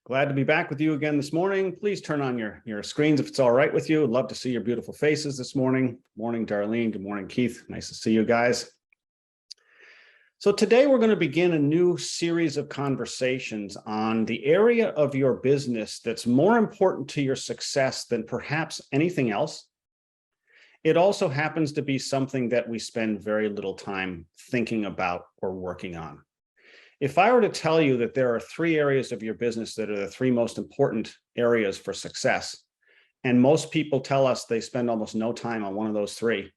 Glad to be back with you again this morning. Please turn on your screens if it's all right with you. I'd love to see your beautiful faces this morning. Good morning, Darlene. Good morning, Keith. Nice to see you guys. So today we're going to begin a new series of conversations on the area of your business that's more important to your success than perhaps anything else. It also happens to be something that we spend very little time thinking about or working on. If I were to tell you that there are three areas of your business that are the three most important areas for success, and most people tell us they spend almost no time on one of those three,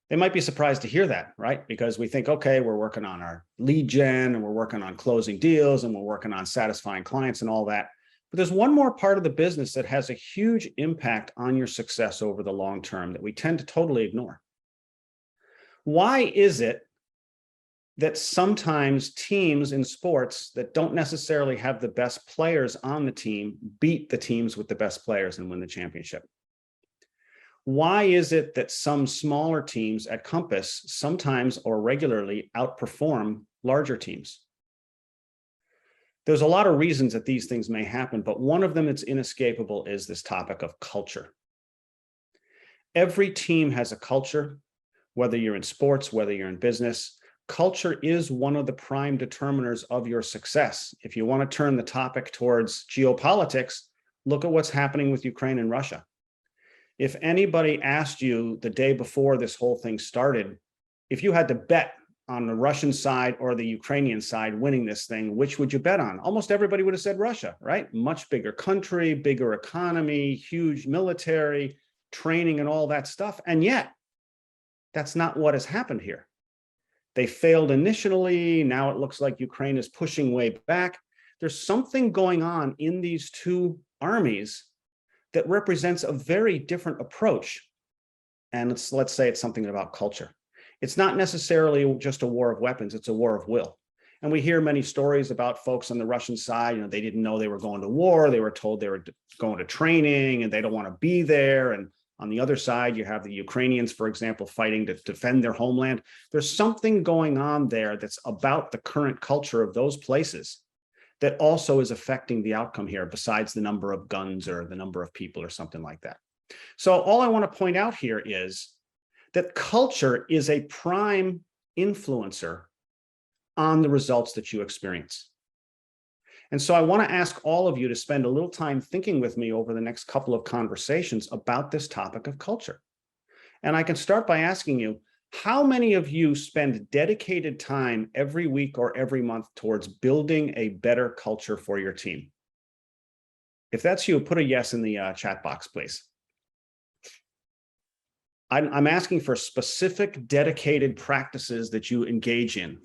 they might be surprised to hear that, right? Because we think, okay, we're working on our lead gen and we're working on closing deals and we're working on satisfying clients and all that. But there's one more part of the business that has a huge impact on your success over the long term that we tend to totally ignore. Why is it that sometimes teams in sports that don't necessarily have the best players on the team beat the teams with the best players and win the championship? Why is it that some smaller teams at Compass sometimes or regularly outperform larger teams? There's a lot of reasons that these things may happen, but one of them that's inescapable is this topic of culture. Every team has a culture, whether you're in sports, whether you're in business. Culture is one of the prime determiners of your success. If you want to turn the topic towards geopolitics, look at what's happening with Ukraine and Russia. If anybody asked you the day before this whole thing started, if you had to bet on the Russian side or the Ukrainian side winning this thing, which would you bet on? Almost everybody would have said Russia, right? Much bigger country, bigger economy, huge military, training and all that stuff. And yet, that's not what has happened here. They failed initially. Now it looks like Ukraine is pushing way back. There's something going on in these two armies that represents a very different approach. And let's say it's something about culture. It's not necessarily just a war of weapons, it's a war of will. And we hear many stories about folks on the Russian side, they didn't know they were going to war, they were told they were going to training and they don't want to be there. And on the other side, you have the Ukrainians, for example, fighting to defend their homeland. There's something going on there that's about the current culture of those places that also is affecting the outcome here, besides the number of guns or the number of people or something like that. So all I want to point out here is that culture is a prime influencer on the results that you experience. And so I want to ask all of you to spend a little time thinking with me over the next couple of conversations about this topic of culture. And I can start by asking you, how many of you spend dedicated time every week or every month towards building a better culture for your team? If that's you, put a yes in the chat box, please. I'm asking for specific dedicated practices that you engage in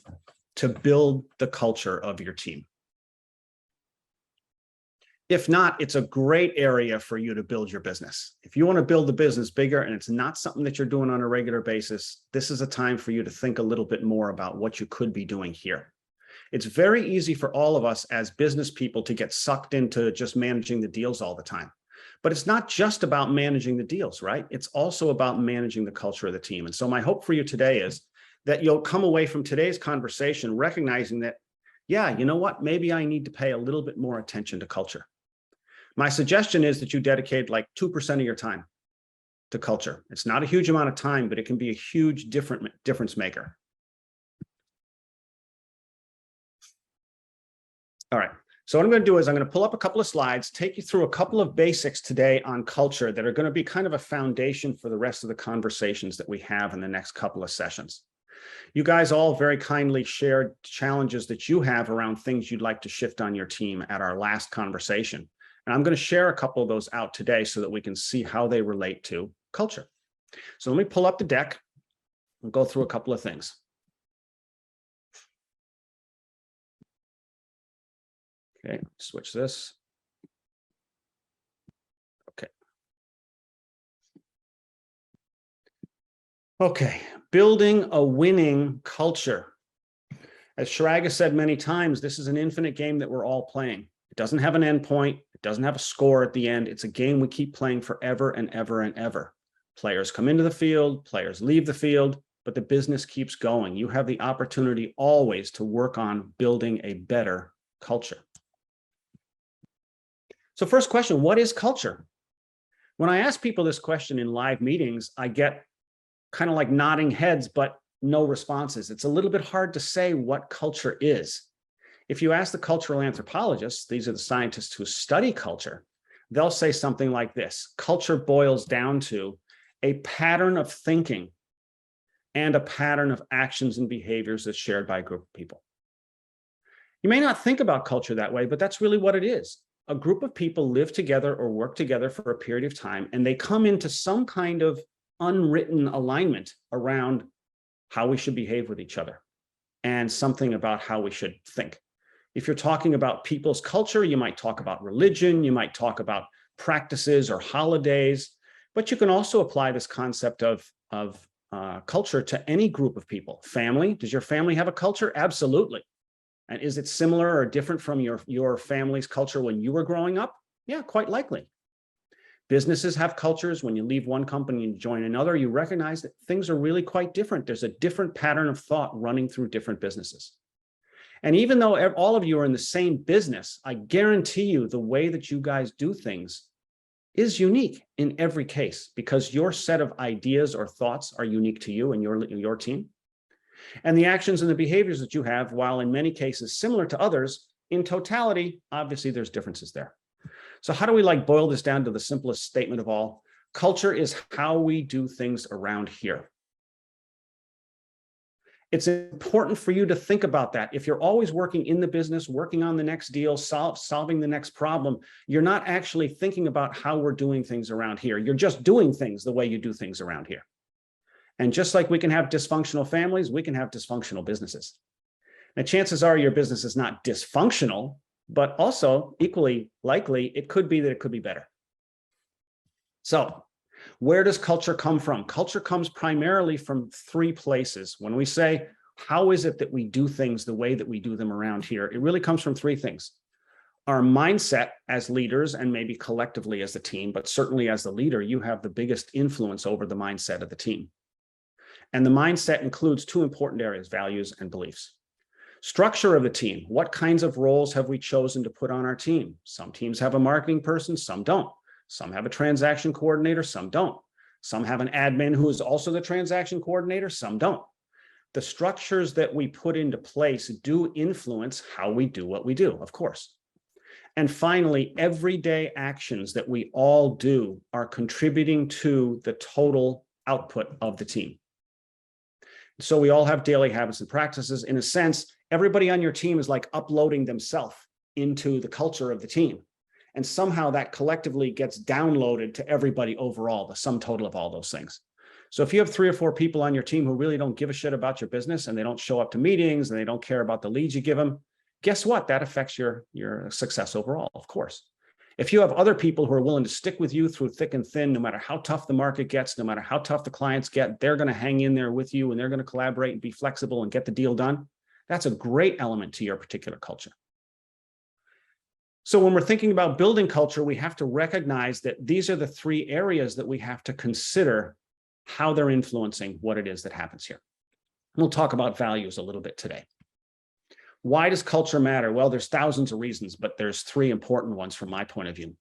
to build the culture of your team. If not, it's a great area for you to build your business. If you want to build the business bigger and it's not something that you're doing on a regular basis, this is a time for you to think a little bit more about what you could be doing here. It's very easy for all of us as business people to get sucked into just managing the deals all the time. But it's not just about managing the deals, right? It's also about managing the culture of the team. And so my hope for you today is that you'll come away from today's conversation recognizing that, yeah, you know what? Maybe I need to pay a little bit more attention to culture. My suggestion is that you dedicate like 2% of your time to culture. It's not a huge amount of time, but it can be a huge difference maker. All right. So what I'm going to do is I'm going to pull up a couple of slides, take you through a couple of basics today on culture that are going to be kind of a foundation for the rest of the conversations that we have in the next couple of sessions. You guys all very kindly shared challenges that you have around things you'd like to shift on your team at our last conversation. And I'm going to share a couple of those out today so that we can see how they relate to culture. So let me pull up the deck and go through a couple of things. Okay, switch this. Okay. Okay, building a winning culture. As Chirag has said many times, this is an infinite game that we're all playing. It doesn't have an endpoint. It doesn't have a score at the end. It's a game we keep playing forever and ever and ever. Players come into the field, players leave the field, but the business keeps going. You have the opportunity always to work on building a better culture. So first question, what is culture? When I ask people this question in live meetings, I get kind of like nodding heads, but no responses. It's a little bit hard to say what culture is. If you ask the cultural anthropologists, these are the scientists who study culture, they'll say something like this: culture boils down to a pattern of thinking and a pattern of actions and behaviors that's shared by a group of people. You may not think about culture that way, but that's really what it is. A group of people live together or work together for a period of time, and they come into some kind of unwritten alignment around how we should behave with each other and something about how we should think. If you're talking about people's culture, you might talk about religion, you might talk about practices or holidays, but you can also apply this concept of culture to any group of people. Family, does your family have a culture? Absolutely. And is it similar or different from your family's culture when you were growing up? Yeah, quite likely. Businesses have cultures. When you leave one company and join another, you recognize that things are really quite different. There's a different pattern of thought running through different businesses. And even though all of you are in the same business, I guarantee you the way that you guys do things is unique in every case, because your set of ideas or thoughts are unique to you and your team. And the actions and the behaviors that you have, while in many cases similar to others, in totality, obviously there's differences there. So how do we boil this down to the simplest statement of all? Culture is how we do things around here. It's important for you to think about that. If you're always working in the business, working on the next deal, solving the next problem, you're not actually thinking about how we're doing things around here. You're just doing things the way you do things around here. And just like we can have dysfunctional families, we can have dysfunctional businesses. Now, chances are your business is not dysfunctional, but also equally likely, it could be that it could be better. So where does culture come from? Culture comes primarily from three places. When we say, how is it that we do things the way that we do them around here? It really comes from three things. Our mindset as leaders, and maybe collectively as a team, but certainly as the leader, you have the biggest influence over the mindset of the team. And the mindset includes two important areas: values and beliefs. Structure of the team. What kinds of roles have we chosen to put on our team? Some teams have a marketing person, some don't. Some have a transaction coordinator, some don't. Some have an admin who is also the transaction coordinator, some don't. The structures that we put into place do influence how we do what we do, of course. And finally, everyday actions that we all do are contributing to the total output of the team. So we all have daily habits and practices. In a sense, everybody on your team is like uploading themselves into the culture of the team. And somehow that collectively gets downloaded to everybody overall, the sum total of all those things. So if you have 3 or 4 people on your team who really don't give a shit about your business, and they don't show up to meetings, and they don't care about the leads you give them, guess what? That affects your success overall, of course. If you have other people who are willing to stick with you through thick and thin, no matter how tough the market gets, no matter how tough the clients get, they're going to hang in there with you, and they're going to collaborate and be flexible and get the deal done. That's a great element to your particular culture. So when we're thinking about building culture, we have to recognize that these are the 3 areas that we have to consider how they're influencing what it is that happens here. We'll talk about values a little bit today. Why does culture matter? Well, there's thousands of reasons, but there's 3 important ones from my point of view.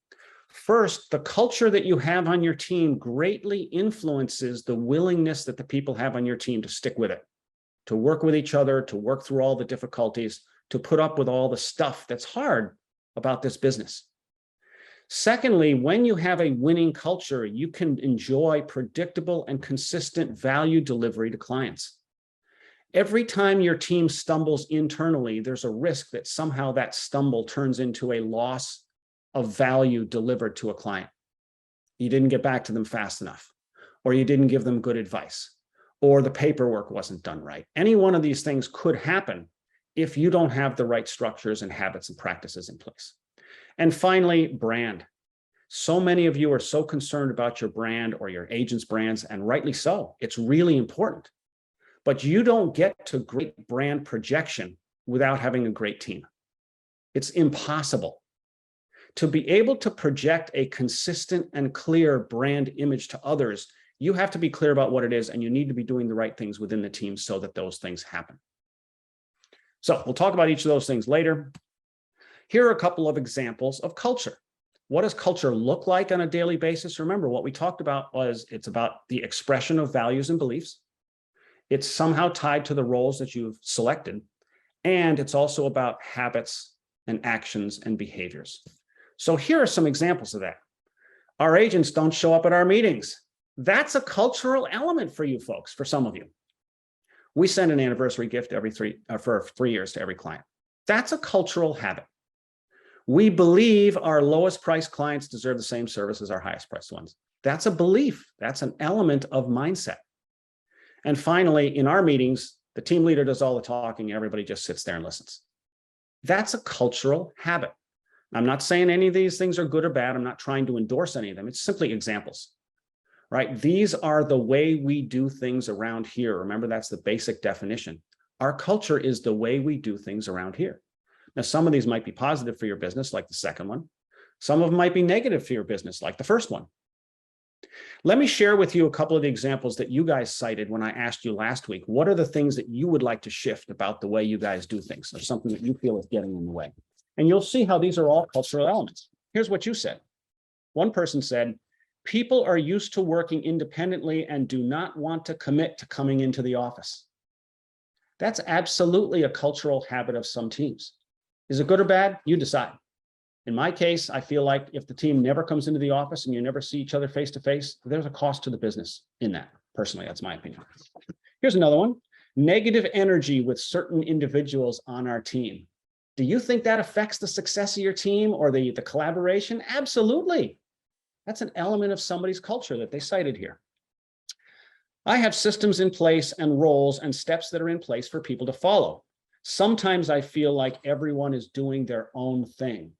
First, the culture that you have on your team greatly influences the willingness that the people have on your team to stick with it, to work with each other, to work through all the difficulties, to put up with all the stuff that's hard about this business. Secondly, when you have a winning culture, you can enjoy predictable and consistent value delivery to clients. Every time your team stumbles internally, there's a risk that somehow that stumble turns into a loss of value delivered to a client. You didn't get back to them fast enough, or you didn't give them good advice, or the paperwork wasn't done right. Any one of these things could happen if you don't have the right structures and habits and practices in place. And finally, brand. So many of you are so concerned about your brand or your agent's brands, and rightly so. It's really important. But you don't get to great brand projection without having a great team. It's impossible. To be able to project a consistent and clear brand image to others, you have to be clear about what it is, and you need to be doing the right things within the team so that those things happen. So we'll talk about each of those things later. Here are a couple of examples of culture. What does culture look like on a daily basis? Remember, what we talked about was it's about the expression of values and beliefs. It's somehow tied to the roles that you've selected. And it's also about habits and actions and behaviors. So here are some examples of that. Our agents don't show up at our meetings. That's a cultural element for you folks, for some of you. We send an anniversary gift for 3 years to every client. That's a cultural habit. We believe our lowest priced clients deserve the same service as our highest priced ones. That's a belief. That's an element of mindset. And finally, in our meetings, the team leader does all the talking. Everybody just sits there and listens. That's a cultural habit. I'm not saying any of these things are good or bad. I'm not trying to endorse any of them. It's simply examples, right? These are the way we do things around here. Remember, that's the basic definition. Our culture is the way we do things around here. Now, some of these might be positive for your business, like the second one. Some of them might be negative for your business, like the first one. Let me share with you a couple of the examples that you guys cited when I asked you last week. What are the things that you would like to shift about the way you guys do things, or something that you feel is getting in the way? And you'll see how these are all cultural elements. Here's what you said. One person said, people are used to working independently and do not want to commit to coming into the office. That's absolutely a cultural habit of some teams. Is it good or bad? You decide. In my case, I feel like if the team never comes into the office and you never see each other face to face, there's a cost to the business in that. Personally, that's my opinion. Here's another one. Negative energy with certain individuals on our team. Do you think that affects the success of your team or the collaboration? Absolutely. That's an element of somebody's culture that they cited here. I have systems in place and roles and steps that are in place for people to follow. Sometimes I feel like everyone is doing their own thing.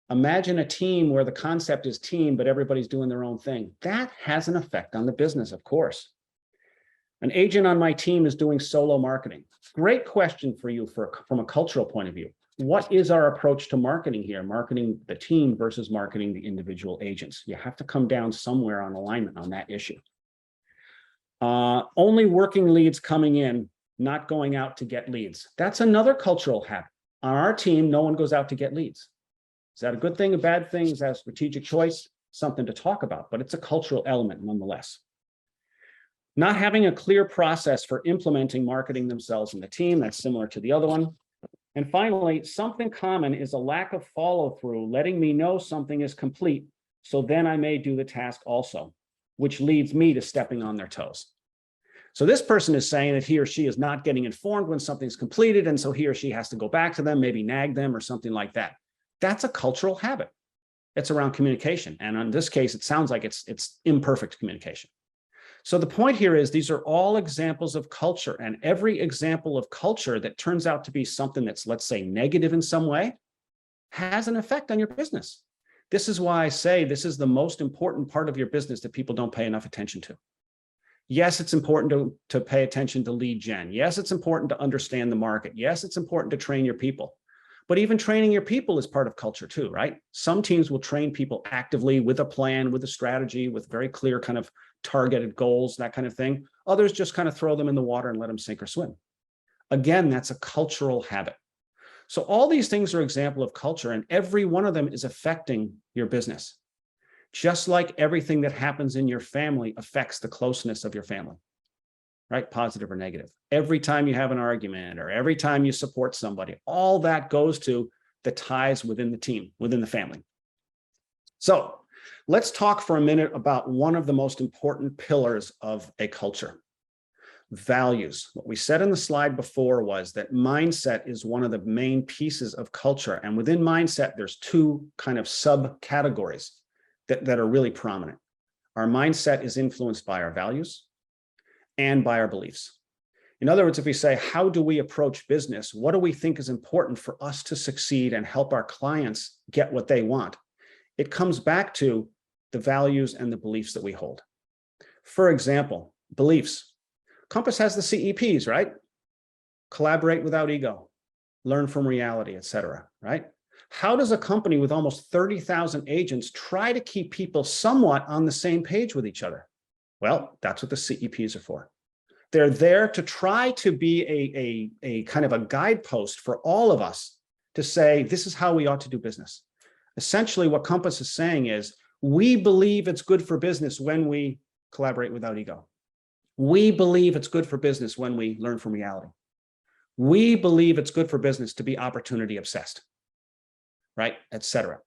Imagine a team where the concept is team, but everybody's doing their own thing. That has an effect on the business, of course. An agent on my team is doing solo marketing. Great question for you from a cultural point of view. What is our approach to marketing here? Marketing the team versus marketing the individual agents. You have to come down somewhere on alignment on that issue. Only working leads coming in, not going out to get leads. That's another cultural habit. On our team, no one goes out to get leads. Is that a good thing, a bad thing? Is that a strategic choice? Something to talk about, but it's a cultural element nonetheless. Not having a clear process for implementing marketing themselves in the team. That's similar to the other one. And finally, something common is a lack of follow-through, letting me know something is complete, so then I may do the task also, which leads me to stepping on their toes. So this person is saying that he or she is not getting informed when something's completed, and so he or she has to go back to them, maybe nag them or something like that. That's a cultural habit. It's around communication. And in this case, it sounds like it's imperfect communication. So the point here is these are all examples of culture, and every example of culture that turns out to be something that's, let's say, negative in some way has an effect on your business. This is why I say this is the most important part of your business that people don't pay enough attention to. Yes, it's important to pay attention to lead gen. Yes, it's important to understand the market. Yes, it's important to train your people. But even training your people is part of culture too, right? Some teams will train people actively with a plan, with a strategy, with very clear kind of targeted goals, that kind of thing. Others just kind of throw them in the water and let them sink or swim. Again, that's a cultural habit. So all these things are examples of culture, and every one of them is affecting your business. Just like everything that happens in your family affects the closeness of your family, right? Positive or negative. Every time you have an argument or every time you support somebody, all that goes to the ties within the team, within the family. So let's talk for a minute about one of the most important pillars of a culture: values. What we said in the slide before was that mindset is one of the main pieces of culture. And within mindset, there's two kind of subcategories that are really prominent. Our mindset is influenced by our values and by our beliefs. In other words, if we say, how do we approach business? What do we think is important for us to succeed and help our clients get what they want? It comes back to the values and the beliefs that we hold. For example, beliefs. Compass has the CEPs, right? Collaborate without ego, learn from reality, etc., right? How does a company with almost 30,000 agents try to keep people somewhat on the same page with each other? Well, that's what the CEPs are for. They're there to try to be a kind of a guidepost for all of us to say, this is how we ought to do business. Essentially, what Compass is saying is, we believe it's good for business when we collaborate without ego. We believe it's good for business when we learn from reality. We believe it's good for business to be opportunity obsessed, right? Etc.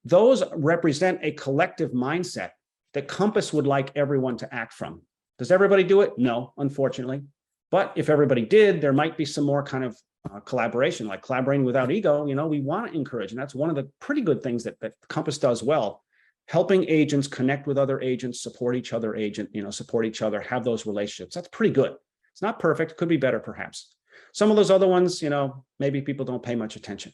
Those represent a collective mindset that Compass would like everyone to act from. Does everybody do it? No, unfortunately. But if everybody did, there might be some more kind of collaboration, like collaborating without ego. We want to encourage, and that's one of the pretty good things that Compass does well, helping agents connect with other agents, support each other, support each other, have those relationships. That's pretty good. It's not perfect, could be better perhaps. Some of those other ones, maybe people don't pay much attention.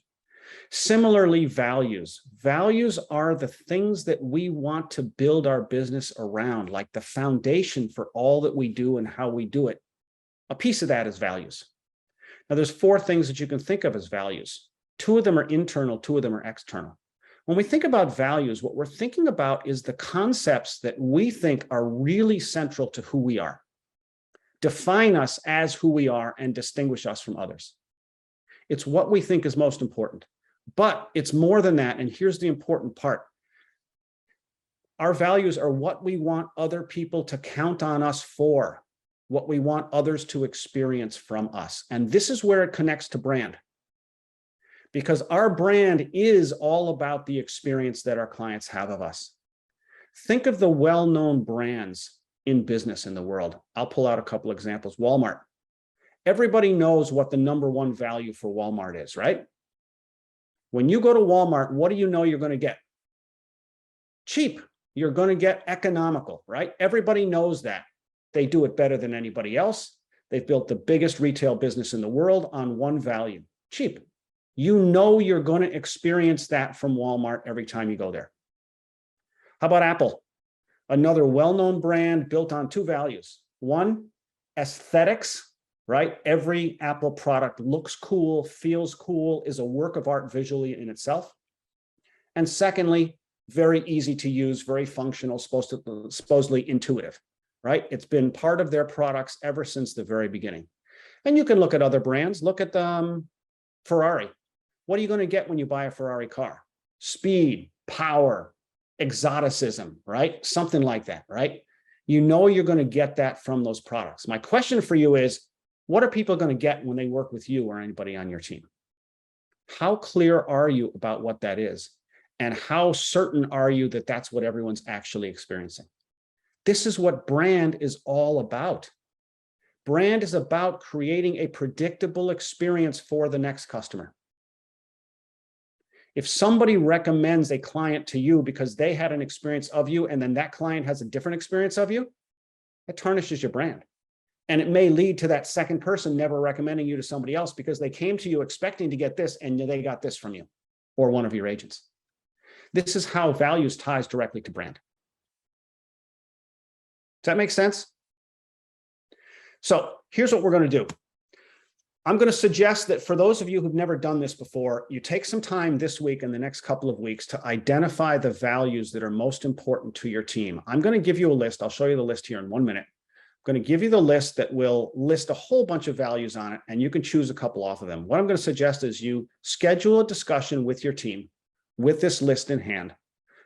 Similarly, values. Values are the things that we want to build our business around, like the foundation for all that we do and how we do it. A piece of that is values. Now, there's 4 things that you can think of as values. 2 of them are internal, 2 of them are external. When we think about values, what we're thinking about is the concepts that we think are really central to who we are, define us as who we are, and distinguish us from others. It's what we think is most important. But it's more than that, and here's the important part. Our values are what we want other people to count on us for, what we want others to experience from us. And this is where it connects to brand. Because our brand is all about the experience that our clients have of us. Think of the well-known brands in business in the world. I'll pull out a couple examples. Walmart. Everybody knows what the #1 value for Walmart is, right? When you go to Walmart, what do you know you're going to get? Cheap. You're going to get economical, right? Everybody knows that. They do it better than anybody else. They've built the biggest retail business in the world on one value: cheap. You know you're going to experience that from Walmart every time you go there. How about Apple? Another well-known brand built on 2 values. 1, aesthetics, right? Every Apple product looks cool, feels cool, is a work of art visually in itself. And secondly, very easy to use, very functional, supposedly intuitive, right? It's been part of their products ever since the very beginning. And you can look at other brands. Look at Ferrari. What are you going to get when you buy a Ferrari car? Speed, power, exoticism, right? Something like that, right? You know you're going to get that from those products. My question for you is, what are people going to get when they work with you or anybody on your team? How clear are you about what that is? And how certain are you that that's what everyone's actually experiencing? This is what brand is all about. Brand is about creating a predictable experience for the next customer. If somebody recommends a client to you because they had an experience of you, and then that client has a different experience of you, it tarnishes your brand. And it may lead to that second person never recommending you to somebody else because they came to you expecting to get this and they got this from you or one of your agents. This is how values ties directly to brand. Does that make sense? So here's what we're going to do. I'm going to suggest that for those of you who've never done this before, you take some time this week and the next couple of weeks to identify the values that are most important to your team. I'm going to give you a list. I'll show you the list here in 1 minute. I'm going to give you the list that will list a whole bunch of values on it, and you can choose a couple off of them. What I'm going to suggest is you schedule a discussion with your team with this list in hand.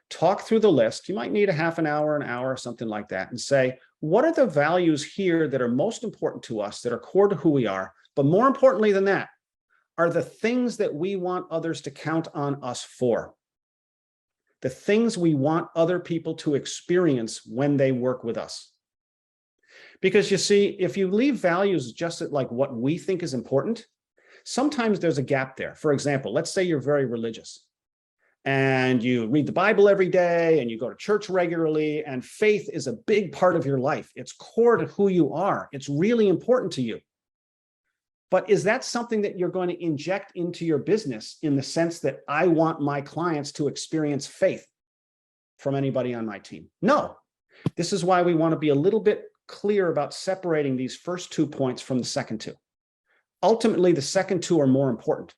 Talk through the list. You might need a half an hour, something like that, and say, what are the values here that are most important to us, that are core to who we are? But more importantly than that, are the things that we want others to count on us for. The things we want other people to experience when they work with us. Because you see, if you leave values just at like what we think is important, sometimes there's a gap there. For example, let's say you're very religious and you read the Bible every day and you go to church regularly, and faith is a big part of your life. It's core to who you are. It's really important to you. But is that something that you're going to inject into your business in the sense that I want my clients to experience faith from anybody on my team? No. This is why we want to be a little bit clear about separating these first 2 points from the second 2. Ultimately, the second 2 are more important.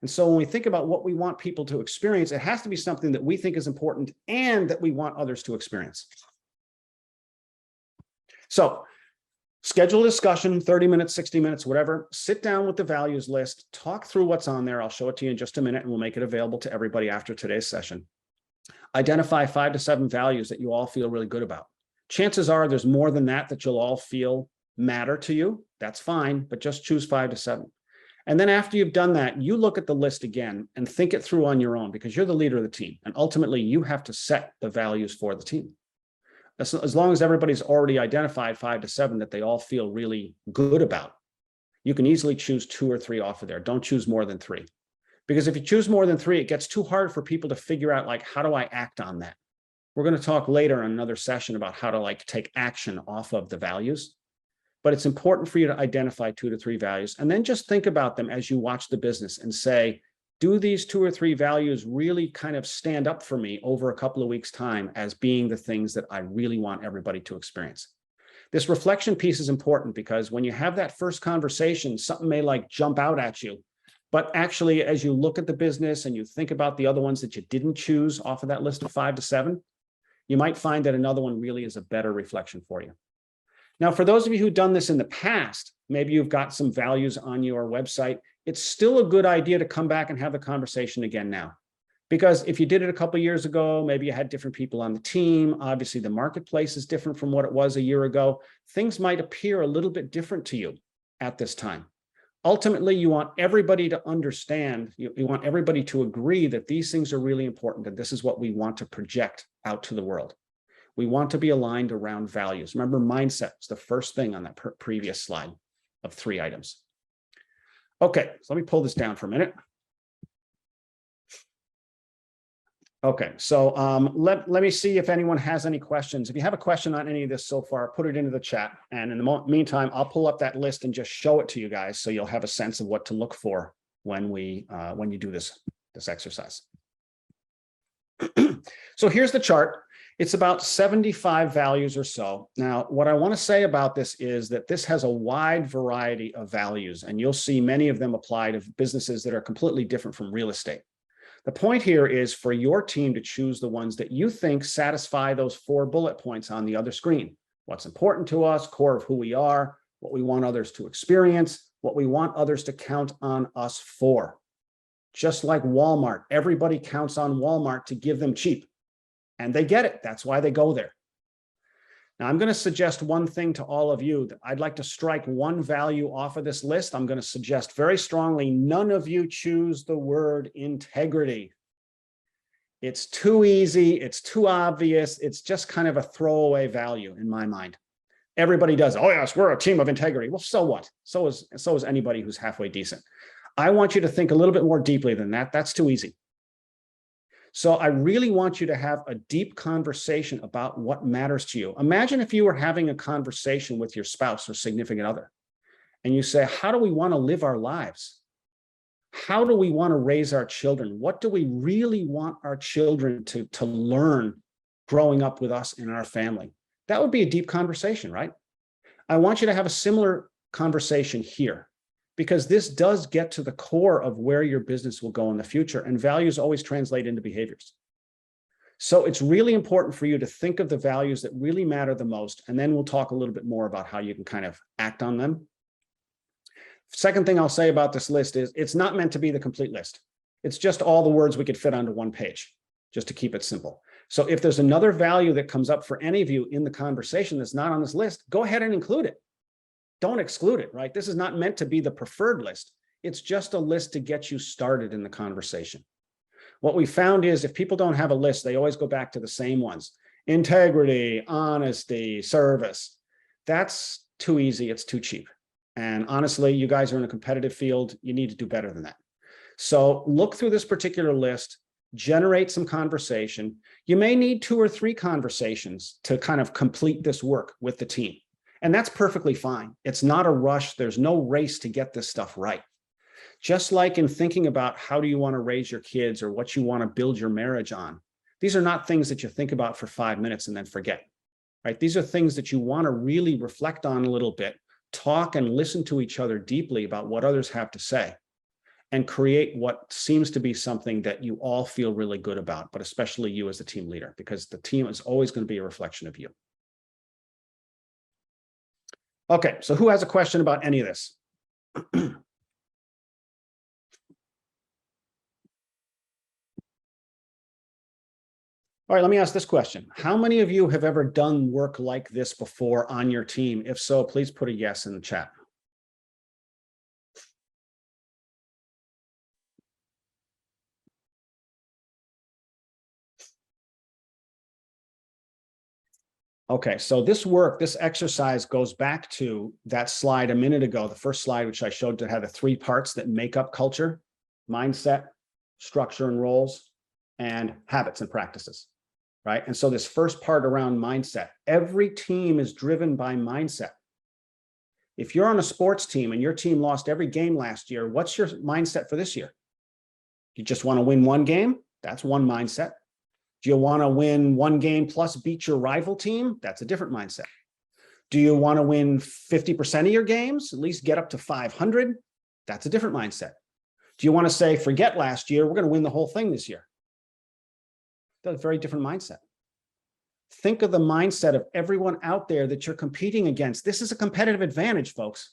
And so when we think about what we want people to experience, it has to be something that we think is important and that we want others to experience. So Schedule a discussion, 30 minutes, 60 minutes, whatever. Sit down with the values list, talk through what's on there. I'll show it to you in just a minute, and we'll make it available to everybody after today's session. Identify 5 to 7 values that you all feel really good about. Chances are there's more than that you'll all feel matter to you. That's fine, but just choose 5 to 7. And then after you've done that, you look at the list again and think it through on your own, because you're the leader of the team. And ultimately, you have to set the values for the team. As long as everybody's already identified 5 to 7 that they all feel really good about, you can easily choose 2 or 3 off of there. Don't choose more than 3. Because if you choose more than 3, it gets too hard for people to figure out, like, how do I act on that? We're going to talk later in another session about how to, like, take action off of the values. But it's important for you to identify 2 to 3 values, and then just think about them as you watch the business and say, do these 2 or 3 values really kind of stand up for me over a couple of weeks' time as being the things that I really want everybody to experience? This reflection piece is important, because when you have that first conversation, something may like jump out at you. But actually, as you look at the business and you think about the other ones that you didn't choose off of that list of 5 to 7, you might find that another one really is a better reflection for you. Now, for those of you who've done this in the past, maybe you've got some values on your website, it's still a good idea to come back and have the conversation again now. Because if you did it a couple of years ago, maybe you had different people on the team. Obviously, the marketplace is different from what it was a year ago. Things might appear a little bit different to you at this time. Ultimately, you want everybody to understand, you want everybody to agree that these things are really important, and this is what we want to project out to the world. We want to be aligned around values. Remember, mindset is the first thing on that previous slide of 3 items. Okay, so let me pull this down for a minute. Okay, so let me see if anyone has any questions. If you have a question on any of this so far, put it into the chat. And in the meantime, I'll pull up that list and just show it to you guys so you'll have a sense of what to look for when you do this exercise. So here's the chart. It's about 75 values or so. Now, what I want to say about this is that this has a wide variety of values, and you'll see many of them apply to businesses that are completely different from real estate. The point here is for your team to choose the ones that you think satisfy those 4 bullet points on the other screen. What's important to us, core of who we are, what we want others to experience, what we want others to count on us for. Just like Walmart, everybody counts on Walmart to give them cheap. And they get it. That's why they go there. Now, I'm going to suggest one thing to all of you. That I'd like to strike one value off of this list. I'm going to suggest very strongly, none of you choose the word integrity. It's too easy. It's too obvious. It's just kind of a throwaway value in my mind. Everybody does. Oh, yes, we're a team of integrity. Well, so what? So is anybody who's halfway decent. I want you to think a little bit more deeply than that. That's too easy. So I really want you to have a deep conversation about what matters to you. Imagine if you were having a conversation with your spouse or significant other, and you say, how do we want to live our lives? How do we want to raise our children? What do we really want our children to learn growing up with us in our family? That would be a deep conversation, right? I want you to have a similar conversation here, because this does get to the core of where your business will go in the future, and values always translate into behaviors. So it's really important for you to think of the values that really matter the most, and then we'll talk a little bit more about how you can kind of act on them. Second thing I'll say about this list is it's not meant to be the complete list. It's just all the words we could fit onto one page, just to keep it simple. So if there's another value that comes up for any of you in the conversation that's not on this list, go ahead and include it. Don't exclude it, right? This is not meant to be the preferred list. It's just a list to get you started in the conversation. What we found is if people don't have a list, they always go back to the same ones. Integrity, honesty, service. That's too easy. It's too cheap. And honestly, you guys are in a competitive field. You need to do better than that. So look through this particular list, generate some conversation. You may need 2 or 3 conversations to kind of complete this work with the team. And that's perfectly fine. It's not a rush. There's no race to get this stuff right. Just like in thinking about how do you want to raise your kids or what you want to build your marriage on. These are not things that you think about for 5 minutes and then forget, right? These are things that you want to really reflect on a little bit, talk and listen to each other deeply about what others have to say, and create what seems to be something that you all feel really good about, but especially you as the team leader, because the team is always going to be a reflection of you. Okay, so who has a question about any of this? All right, let me ask this question. How many of you have ever done work like this before on your team? If so, please put a yes in the chat. Okay, so this work, this exercise goes back to that slide a minute ago, the first slide, which I showed that had the 3 parts that make up culture: mindset, structure and roles, and habits and practices, right? And so this first part around mindset, every team is driven by mindset. If you're on a sports team and your team lost every game last year, what's your mindset for this year? You just want to win one game? That's one mindset. Do you want to win one game plus beat your rival team? That's a different mindset. Do you want to win 50% of your games, at least get up to 500? That's a different mindset. Do you want to say, forget last year, we're going to win the whole thing this year? That's a very different mindset. Think of the mindset of everyone out there that you're competing against. This is a competitive advantage, folks.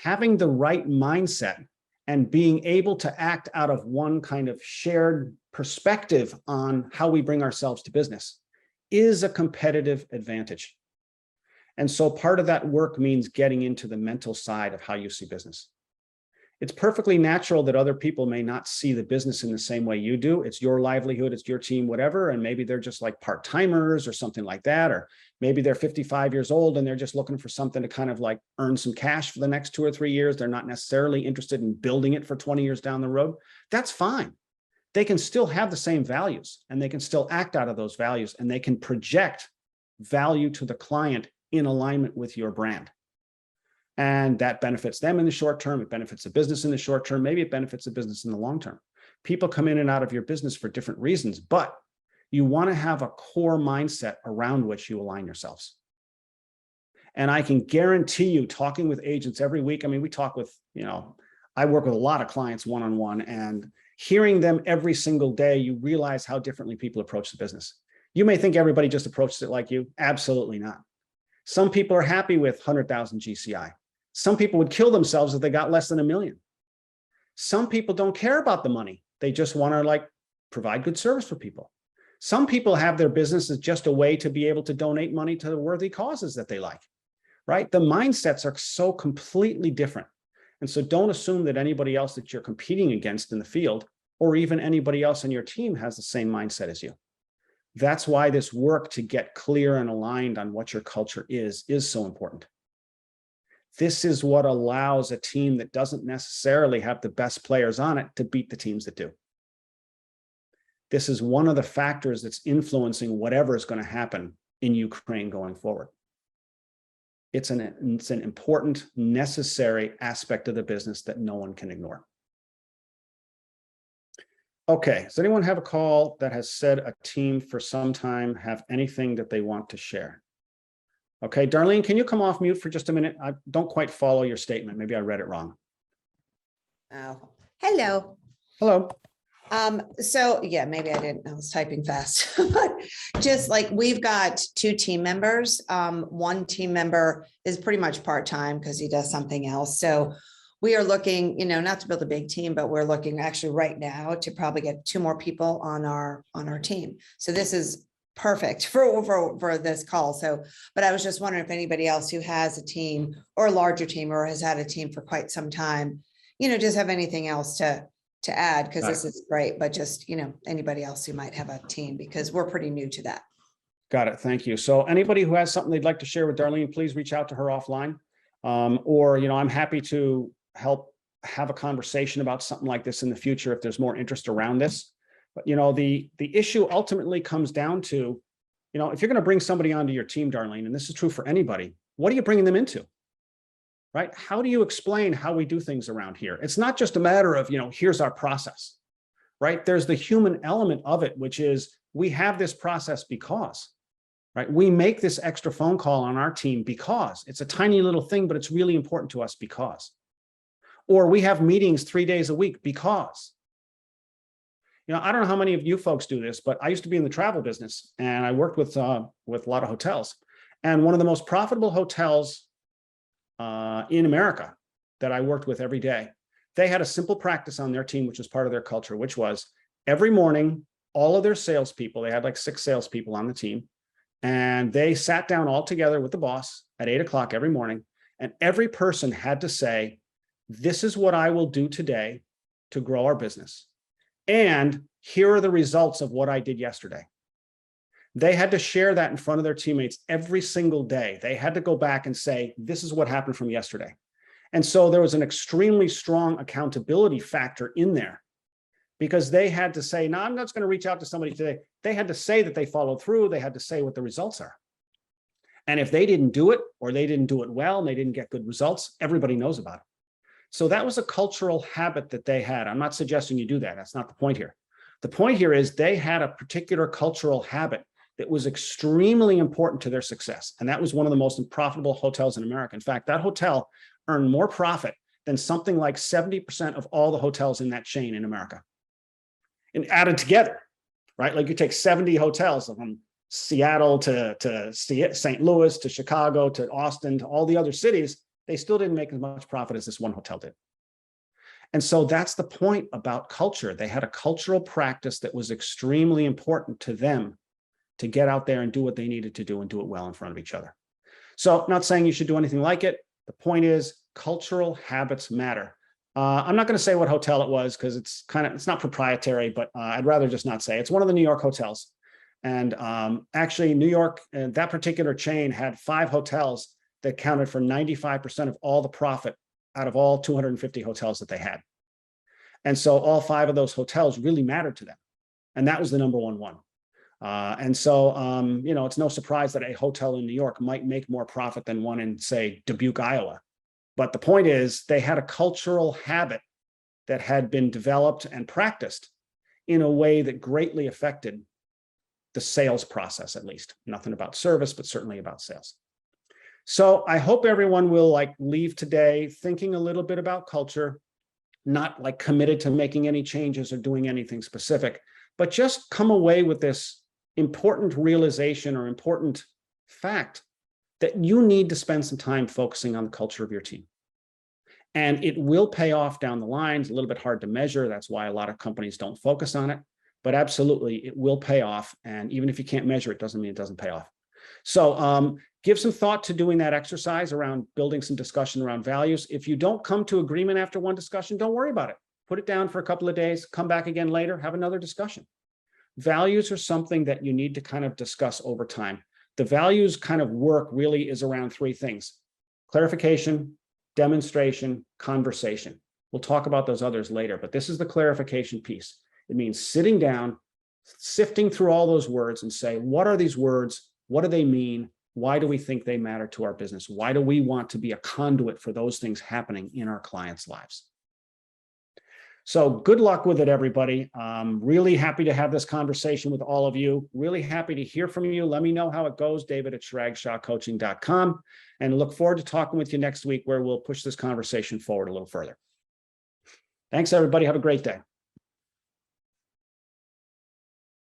Having the right mindset and being able to act out of one kind of shared perspective on how we bring ourselves to business is a competitive advantage. And so part of that work means getting into the mental side of how you see business. It's perfectly natural that other people may not see the business in the same way you do. It's your livelihood, it's your team, whatever. And maybe they're just like part-timers or something like that. Or maybe they're 55 years old and they're just looking for something to kind of like earn some cash for the next 2 or 3 years. They're not necessarily interested in building it for 20 years down the road. That's fine. They can still have the same values and they can still act out of those values and they can project value to the client in alignment with your brand. And that benefits them in the short term. It benefits the business in the short term. Maybe it benefits the business in the long term. People come in and out of your business for different reasons, but you want to have a core mindset around which you align yourselves. And I can guarantee you, talking with agents every week, I mean, we talk with, I work with a lot of clients one-on-one, and hearing them every single day, you realize how differently people approach the business. You may think everybody just approaches it like you. Absolutely not. Some people are happy with 100,000 GCI. Some people would kill themselves if they got less than $1 million. Some people don't care about the money. They just want to provide good service for people. Some people have their business as just a way to be able to donate money to the worthy causes that they like, right? The mindsets are so completely different. And so don't assume that anybody else that you're competing against in the field, or even anybody else on your team, has the same mindset as you. That's why this work to get clear and aligned on what your culture is so important. This is what allows a team that doesn't necessarily have the best players on it to beat the teams that do. This is one of the factors that's influencing whatever is going to happen in Ukraine going forward. It's an important, necessary aspect of the business that no one can ignore. Okay, does anyone have a call that has said a team for some time have anything that they want to share? Okay, Darlene, can you come off mute for just a minute? I don't quite follow your statement. Maybe I read it wrong. Oh, hello. Hello. So yeah, maybe I didn't, I was typing fast, but just like we've got 2 team members. One team member is pretty much part-time because he does something else. So we are looking, not to build a big team, but we're looking actually right now to probably get 2 more people on our team. So this is perfect for this call. So, but I was just wondering if anybody else who has a team or a larger team or has had a team for quite some time, just have anything else to add, because this is great, but just, anybody else who might have a team, because we're pretty new to that. Got it. Thank you. So anybody who has something they'd like to share with Darlene, please reach out to her offline. Or, I'm happy to help have a conversation about something like this in the future if there's more interest around this. But, the issue ultimately comes down to, if you're going to bring somebody onto your team, Darlene, and this is true for anybody, what are you bringing them into? Right? How do you explain how we do things around here? It's not just a matter of, here's our process, right? There's the human element of it, which is we have this process because, right? We make this extra phone call on our team because it's a tiny little thing, but it's really important to us because, or we have meetings 3 days a week because, I don't know how many of you folks do this, but I used to be in the travel business and I worked with a lot of hotels, and one of the most profitable hotels in America that I worked with every day. They had a simple practice on their team, which was part of their culture, which was every morning, all of their salespeople, they had like 6 salespeople on the team, and they sat down all together with the boss at 8 o'clock every morning. And every person had to say, this is what I will do today to grow our business. And here are the results of what I did yesterday. They had to share that in front of their teammates every single day. They had to go back and say, this is what happened from yesterday. And so there was an extremely strong accountability factor in there, because they had to say, no, I'm not just going to reach out to somebody today. They had to say that they followed through. They had to say what the results are. And if they didn't do it, or they didn't do it well, and they didn't get good results, everybody knows about it. So that was a cultural habit that they had. I'm not suggesting you do that. That's not the point here. The point here is they had a particular cultural habit that was extremely important to their success. And that was one of the most profitable hotels in America. In fact, that hotel earned more profit than something like 70% of all the hotels in that chain in America. And added together, right? Like you take 70 hotels from Seattle to St. Louis, to Chicago, to Austin, to all the other cities, they still didn't make as much profit as this one hotel did. And so that's the point about culture. They had a cultural practice that was extremely important to them to get out there and do what they needed to do and do it well in front of each other. So not saying you should do anything like it. The point is cultural habits matter. I'm not going to say what hotel it was because it's not proprietary, but I'd rather just not say. It's one of the New York hotels. And actually New York, that particular chain had 5 hotels that counted for 95% of all the profit out of all 250 hotels that they had. And so all 5 of those hotels really mattered to them. And that was the number one. And so, it's no surprise that a hotel in New York might make more profit than one in, say, Dubuque, Iowa. But the point is, they had a cultural habit that had been developed and practiced in a way that greatly affected the sales process, at least. Nothing about service, but certainly about sales. So I hope everyone will leave today thinking a little bit about culture, not committed to making any changes or doing anything specific, but just come away with this important realization or important fact that you need to spend some time focusing on the culture of your team. And it will pay off down the line. It's a little bit hard to measure. That's why a lot of companies don't focus on it, but absolutely it will pay off. And even if you can't measure it, doesn't mean it doesn't pay off. So give some thought to doing that exercise around building some discussion around values. If you don't come to agreement after one discussion, don't worry about it. Put it down for a couple of days, come back again later, have another discussion. Values are something that you need to kind of discuss over time. The values kind of work really is around 3 things: clarification, demonstration, conversation. We'll talk about those others later, but this is the clarification piece. It means sitting down, sifting through all those words and say, what are these words? What do they mean? Why do we think they matter to our business? Why do we want to be a conduit for those things happening in our clients' lives? So good luck with it, everybody. Really happy to have this conversation with all of you. Really happy to hear from you. Let me know how it goes, David at ChiragShahCoaching.com, and look forward to talking with you next week where we'll push this conversation forward a little further. Thanks, everybody. Have a great day.